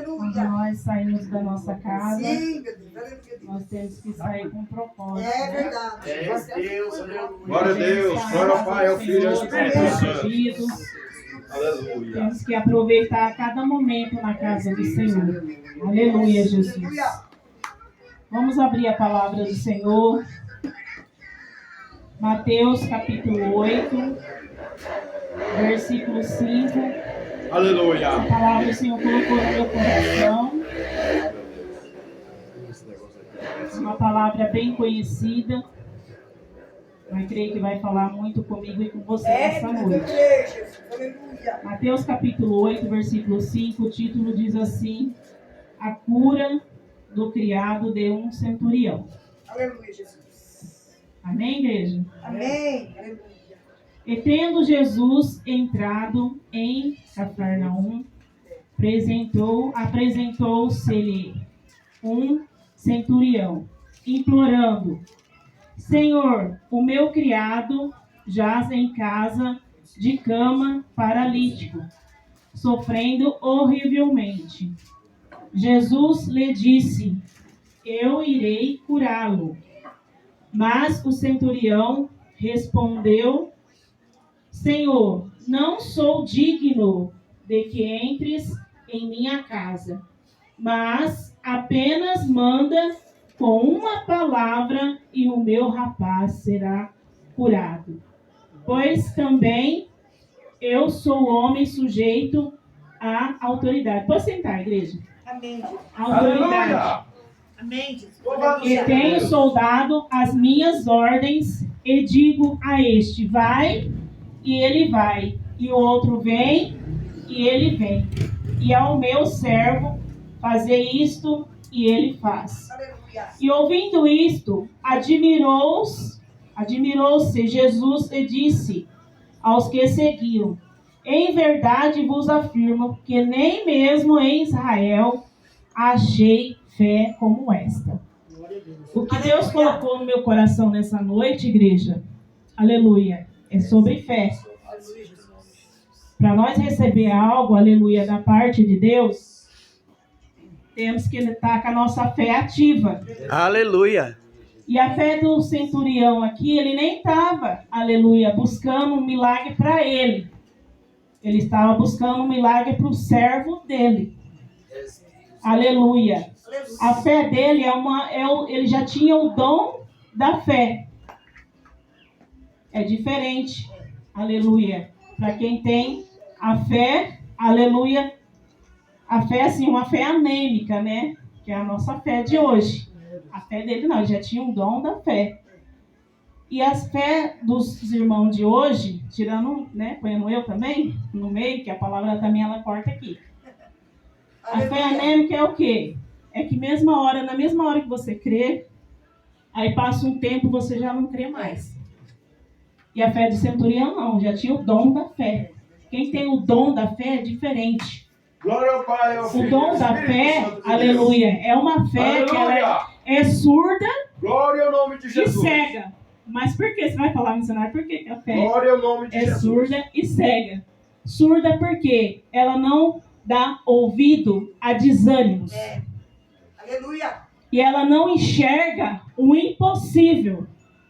Quando nós saímos da nossa casa, nós temos que sair com um propósito. É verdade. Glória a Deus. Glória ao Pai, ao Filho e ao Espírito Santo. Aleluia. Temos que aproveitar cada momento na casa do Senhor. Aleluia, Jesus. Vamos abrir a palavra do Senhor. Mateus capítulo 8, versículo 5. Aleluia. A palavra do Senhor colocou no meu coração. Uma palavra bem conhecida. Mas creio que vai falar muito comigo e com você nessa noite. Mateus capítulo 8, versículo 5, o título diz assim: a cura do criado de um centurião. Aleluia, Jesus. Amém, igreja? Amém. Aleluia. E tendo Jesus entrado em Cafarnaum, apresentou-se-lhe um centurião, implorando: Senhor, o meu criado jaz em casa de cama paralítico, sofrendo horrivelmente. Jesus lhe disse: eu irei curá-lo. Mas o centurião respondeu: Senhor, não sou digno de que entres em minha casa, mas apenas manda com uma palavra e o meu rapaz será curado. Pois também eu sou homem sujeito à autoridade. Pode sentar, igreja. Amém. Autoridade. Aleluia. Amém, Jesus. E tenho soldado as minhas ordens e digo a este: vai, e ele vai. E o outro: vem, e ele vem. E ao meu servo: fazer isto, e ele faz. E ouvindo isto, admirou-se Jesus e disse aos que seguiam: em verdade vos afirmo que nem mesmo em Israel achei fé como esta. O que Deus colocou no meu coração nessa noite, igreja, aleluia, é sobre fé. Para nós receber algo, aleluia, da parte de Deus, temos que estar com a nossa fé ativa. Aleluia. E a fé do centurião aqui, ele nem estava, aleluia, buscando um milagre para ele. Ele estava buscando um milagre para o servo dele. Aleluia. A fé dele ele já tinha o dom da fé. É diferente. Aleluia. Para quem tem a fé, aleluia. A fé, assim, uma fé anêmica, né? Que é a nossa fé de hoje. A fé dele não, ele já tinha o dom da fé. E as fé dos irmãos de hoje, tirando, né, põendo eu também, no meio, que a palavra também ela corta aqui. A fé anêmica é o quê? É que na mesma hora que você crê, aí passa um tempo e você já não crê mais. E a fé do centurião não, já tinha o dom da fé. Quem tem o dom da fé é diferente. Glória ao Pai, ao Filho. O dom da fé, aleluia, é uma fé que ela é surda. Glória ao nome de Jesus. E cega. Mas por que? Você vai falar, missionário, por que a fé Glória ao nome de Jesus. Surda e cega? Surda porque ela não dá ouvido a desânimos. Aleluia. E ela não enxerga o impossível.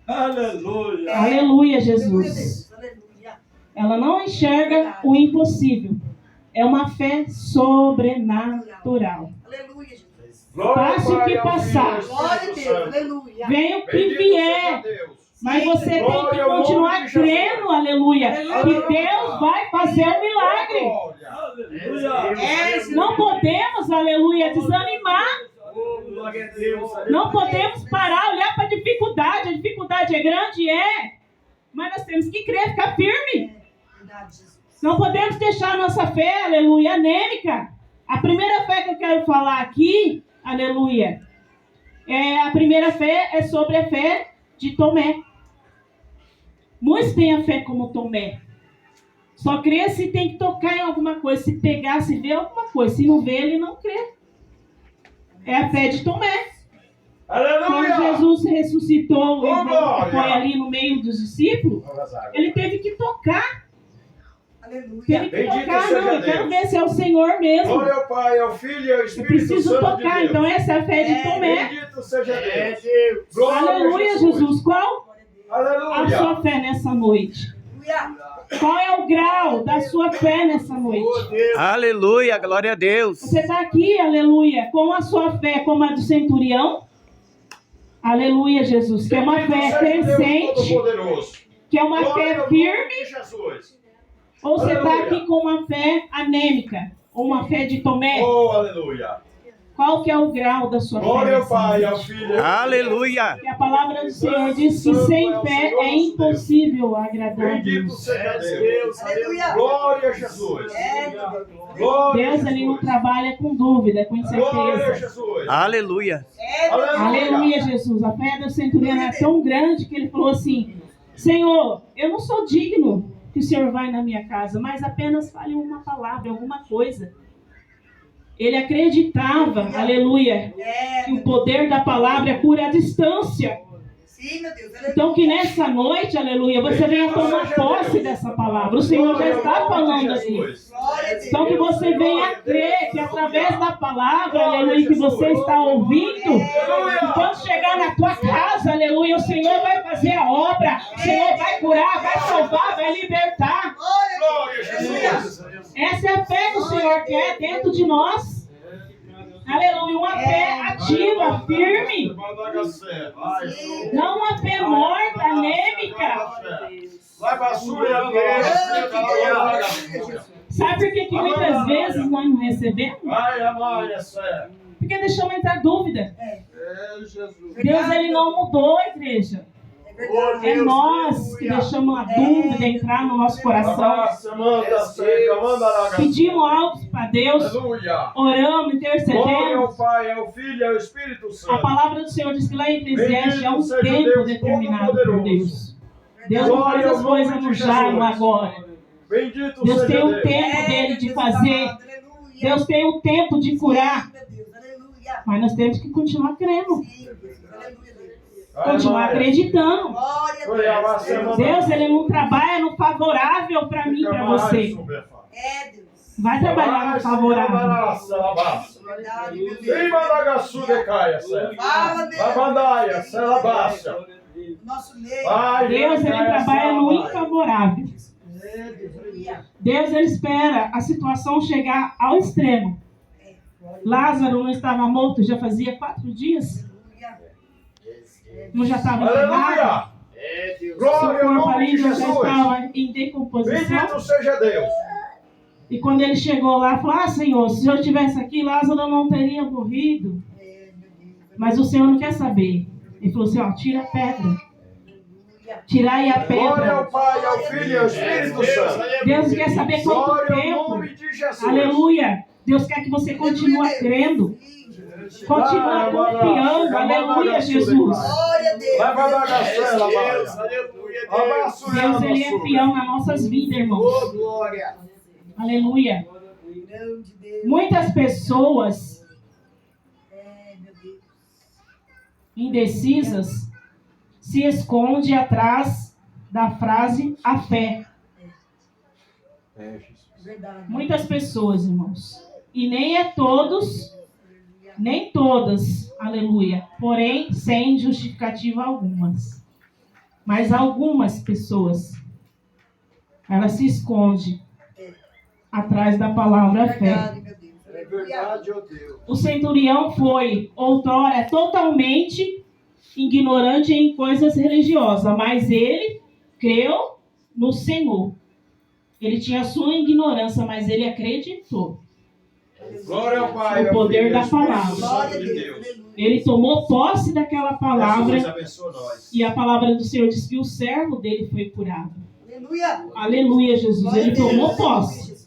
Aleluia. Aleluia, Jesus. Aleluia. Ela não enxerga o impossível. É uma fé sobrenatural. Aleluia, Jesus. Passe o que passar. Glória a Deus. Aleluia. Venha o que vier. Mas você tem que continuar crendo, aleluia, que Deus vai fazer um milagre. Não podemos, aleluia, desanimar. Não podemos parar, olhar para a dificuldade. A dificuldade é grande, mas nós temos que crer, ficar firme. Não podemos deixar a nossa fé, aleluia, anêmica. A primeira fé que eu quero falar aqui, aleluia, a primeira fé é sobre a fé de Tomé. Muitos têm a fé como Tomé. Só crê se tem que tocar em alguma coisa, se pegar, se ver alguma coisa. Se não vê, ele não crê. É a fé de Tomé. Aleluia. Quando Jesus ressuscitou e foi ali no meio dos discípulos, ele teve que tocar Aleluia. Tem que Bendito tocar, seja não. Eu quero Deus. ver se é o Senhor mesmo. Glória ao Pai, ao Filho e ao Eu Espírito preciso Santo tocar. de Deus. Então essa é a fé de Tomé. Bendito seja Deus. Glória Aleluia, a Jesus. Qual a Aleluia. sua fé nessa noite? Aleluia. Qual é o grau da sua fé nessa noite? Aleluia, glória a Deus. Você está aqui, aleluia, com a sua fé como a do centurião? Aleluia, Jesus. Que é uma Bendito fé seja Deus crescente, Todo-Poderoso. que é uma Glória fé ao nome firme, de Jesus. ou você está Aleluia. aqui com uma fé anêmica, ou uma fé de Tomé? Oh, aleluia. Qual que é o grau da sua fé? Glória ao nessa Pai, noite? ao Filho. Aleluia. E a palavra do Senhor diz que sem fé é impossível agradar a Bendito Deus. seja Deus. Aleluia. Glória a Jesus. É, meu Deus. Glória a Deus ele não Jesus. trabalha com dúvida, com Glória a incerteza. Jesus. Aleluia. É, meu Deus. Aleluia, Jesus. A fé do centurião é tão grande que ele falou assim: Senhor, eu não sou digno que o Senhor vai na minha casa, mas apenas fale uma palavra, alguma coisa. Ele acreditava, aleluia, É, que o poder da palavra cura a distância. sim, meu Deus. Aleluia. Então que nessa noite, aleluia, você venha tomar posse dessa palavra. O Senhor já está falando aqui. Glória a Deus. Então que você venha crer que através da palavra, aleluia, que você está ouvindo, que quando chegar na tua casa, aleluia, o Senhor vai fazer a obra, o Senhor vai curar, vai salvar, vai libertar. Glória a Jesus. Essa é a fé que o Senhor quer dentro de nós. Aleluia, uma fé ativa, firme, não uma fé morta, anêmica. Vai basura, Sabe por que muitas vezes nós não recebemos? vai, amar essa. Porque deixamos entrar dúvida. É Jesus. Deus ele não mudou a igreja. É nós que deixamos a dúvida entrar no nosso coração. Pedimos algo para Deus, Aleluia. oramos, Glória ao intercedemos. Pai, ao Filho e ao Espírito A Santo. palavra do Senhor diz que lá em Eclesiastes é um Bendito seja tempo Deus determinado por Todo-Poderoso. Deus. Deus não faz as coisas no já, no agora. Bendito Deus seja tem um Deus. tempo dele de fazer. Deus tem um tempo de curar. Aleluia. Mas nós temos que continuar crendo. Sim, Deus. Aleluia, Deus. Continuar acreditando. Glória a Deus. Deus ele não trabalha no favorável para mim e para você. É, Deus. Vai trabalhar no favorável. Verdade, meu Deus. Fala, Deus. Nosso meio. Deus ele trabalha no infavorável. Aleluia. Deus ele espera a situação chegar ao extremo. Lázaro não estava morto já fazia 4 dias? Não já estava enterrado? Aleluia! Seu Glória ao corpo nome ali de já Jesus! estava em decomposição. Bendito seja Deus! E quando ele chegou lá, falou: Ah, Senhor, se eu estivesse aqui, Lázaro não teria morrido. Mas o Senhor não quer saber. Ele falou assim: ó, tira a pedra. Tirai a Glória pedra. ao Pai, ao Filho e ao Espírito Santo! Deus quer saber quanto Glória ao tempo. nome de Jesus! Aleluia. Deus quer que você continue crendo. Continua confiando. Aleluia, Jesus. Glória a Deus. Vai para a bagaceira, Deus, ele é fiel nas nossas vidas, irmãos. Glória. Aleluia. Grande Deus. Muitas pessoas É, meu Deus. indecisas se escondem atrás da frase a fé. Verdade. Muitas pessoas, irmãos. E nem é todos, nem todas, aleluia. Porém, sem justificativa algumas. Mas algumas pessoas, elas se escondem atrás da palavra fé. Verdade, meu Deus. É verdade, ó Deus. O centurião foi, outrora, totalmente ignorante em coisas religiosas, mas ele creu no Senhor. Ele tinha sua ignorância, mas ele acreditou. Glória ao Pai, O ao poder Filho e da ao Espírito palavra. Santo Glória a de Deus. Deus. Aleluia. Ele tomou posse daquela Jesus palavra abençoe nós. e a palavra do Senhor diz que o servo dele foi curado. Aleluia. Aleluia, Jesus. Glória Ele a Deus. tomou Aleluia, posse. Jesus.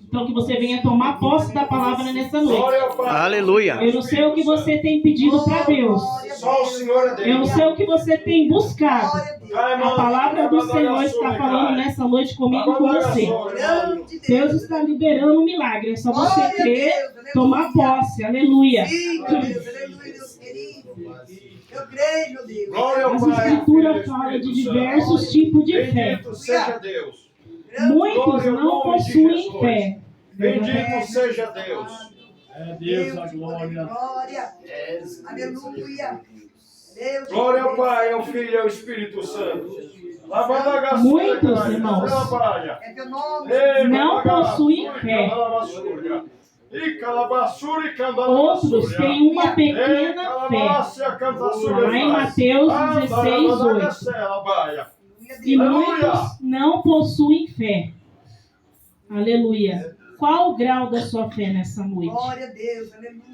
Então que você venha tomar posse da palavra nessa noite. Glória ao Pai. Aleluia. Eu não sei o que você tem pedido para Deus. Só o Senhor é Deus. Eu não sei o que você tem buscado. Glória a Deus. A palavra do Senhor está falando nessa noite comigo e com você. Grande Deus está liberando um milagre. É só você Glória a crer, Deus. Aleluia. tomar posse. Aleluia. Sim, meu Deus. Aleluia, Deus querido. Eu creio, meu Deus. Glória ao As Pai, ao Filho e escrituras ao falam de Espírito Santo. diversos tipos de fé. Bendito seja Deus. Muitos não possuem fé. Bendito seja Deus. É Deus a glória. Glória. Aleluia. Deus. Glória ao Pai, ao Filho e ao Espírito Santo. Muitos, irmãos, É teu nome. não possuem fé. Outros têm uma pequena fé. Lá em Mateus 16:8. E muitos não possuem fé. Aleluia. Qual o grau da sua fé nessa noite? Glória a Deus. Aleluia.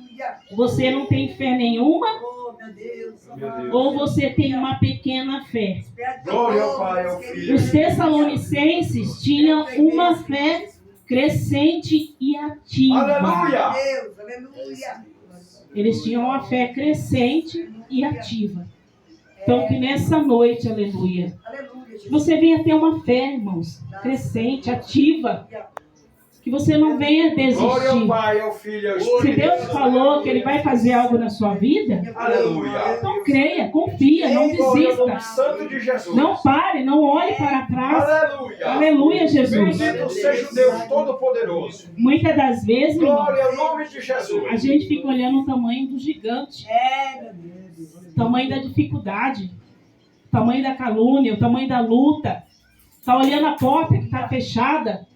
Você não tem fé nenhuma? Oh, meu Deus. Ou você tem uma pequena fé? Glória ao Pai, ao Filho. Os Tessalonicenses tinham uma fé crescente e ativa. Aleluia. Deus. Aleluia. Eles tinham uma fé crescente e ativa. Então que nessa noite, aleluia, Aleluia, Jesus. você venha ter uma fé, irmãos, crescente, ativa. Que você não venha Glória ao desistir. Pai, ao Filho e ao Se Espírito Deus Santo. falou que Ele vai fazer algo na sua vida, Aleluia. então creia, confia, não Glória ao nome desista. santo de Jesus. Não pare, não olhe para trás. Aleluia. Aleluia, Jesus. Bendito seja o Deus Todo-Poderoso. Muitas das vezes, irmãos, Glória ao nome de Jesus. a gente fica olhando o tamanho do gigante, É, meu Deus. o tamanho da dificuldade, o tamanho da calúnia, o tamanho da luta. Está olhando a porta que está fechada.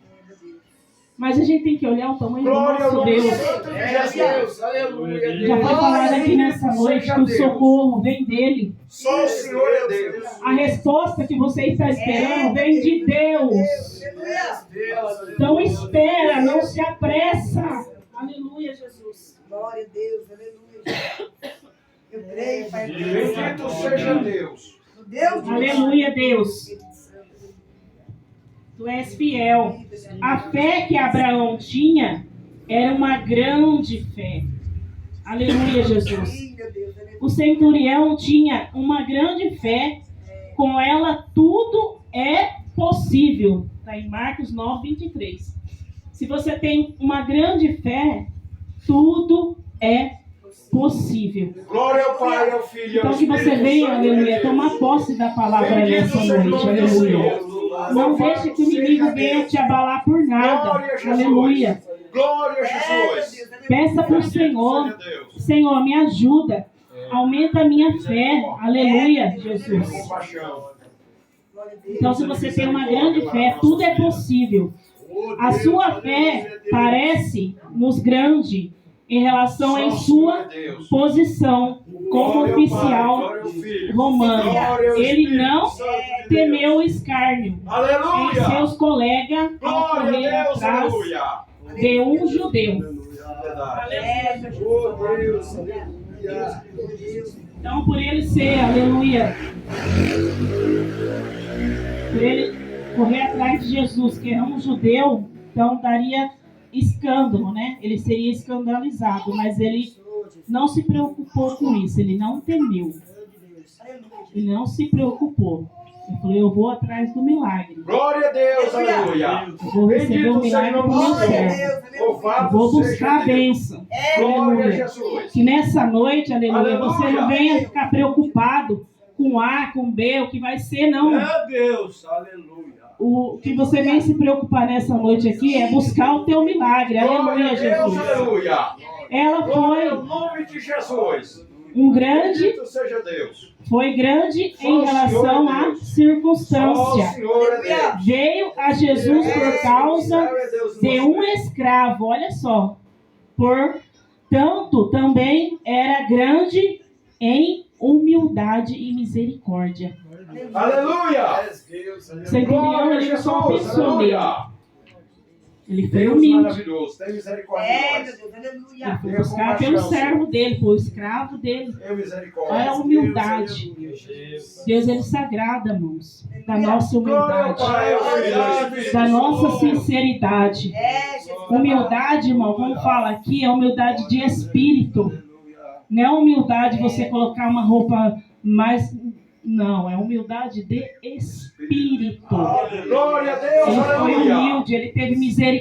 Mas a gente tem que olhar o tamanho do Glória ao nosso nome Deus. santo de Jesus. Aleluia. Já foi falado aqui nessa noite que o socorro vem dele. Só o Senhor é Deus. A resposta que você está esperando vem de Deus. Aleluia. Então espera, não se apressa. Aleluia, Jesus. Glória a Deus. Aleluia. Eu creio, Pai. Bendito seja Deus. Deus. Aleluia, Deus. Tu és fiel. A fé que Abraão tinha era uma grande fé. Aleluia, Jesus. O centurião tinha uma grande fé. Com ela tudo é possível. Está em Marcos 9:23. Se você tem uma grande fé, tudo é possível. Glória ao Pai, ao Filho e ao Então que Espírito você venha, Santo. aleluia, tomar posse da palavra nessa noite, aleluia. Não deixe que o inimigo venha te abalar por nada, aleluia. Glória a Jesus. Peça para o Senhor, Senhor, me ajuda, aumenta a minha fé, aleluia, Jesus. Compaixão. Então se você tem uma grande fé, tudo é possível. A sua fé parece-nos grande em relação à sua posição como oficial romano. Ele não temeu o escárnio em Aleluia. seus colegas ao Glória correr a Deus. atrás Aleluia. de um judeu. Então, por ele ser, aleluia, por ele correr atrás de Jesus, que é um judeu, então daria escândalo, né? Ele seria escandalizado, mas ele não se preocupou com isso, ele não temeu. Ele não se preocupou. Ele falou, eu vou atrás do milagre. Glória a Deus. Aleluia. Eu vou receber o milagre do meu servo. Eu vou buscar a bênção. Glória a Aleluia. Jesus. Que nessa noite, aleluia, você não Aleluia. venha ficar preocupado com A, com B, o que vai ser, não. É Deus, aleluia. O que você vem se preocupar nessa noite aqui é buscar o teu milagre. Glória Aleluia, a Deus. Jesus. Aleluia. Ela Glória ao foi nome de Jesus. um grande, Bendito seja Deus. foi grande Só em o relação Senhor é à Deus. Só o circunstância. Senhor é Deus. Veio a Jesus por causa de um escravo, olha só. Portanto, também era grande em humildade e misericórdia. Aleluia. O centurião, ele não só pensou nele. Aleluia. Ele foi Deus humilde. maravilhoso. Tem misericórdia de É, nós. meu Deus. Aleluia. Ele foi buscar pelo servo dele, pelo escravo dele. Tem misericórdia. Olha a humildade. Deus, ele se agrada, irmãos, da nossa Glória ao humildade, Pai, ao Filho e ao Espírito da nossa Santo. sinceridade. É, Jesus. Humildade, irmão, como fala aqui, é humildade de espírito. Não é humildade você colocar uma roupa mais... Não, é humildade de espírito. Glória a Deus. Ele foi Aleluia. humilde, ele teve misericórdia.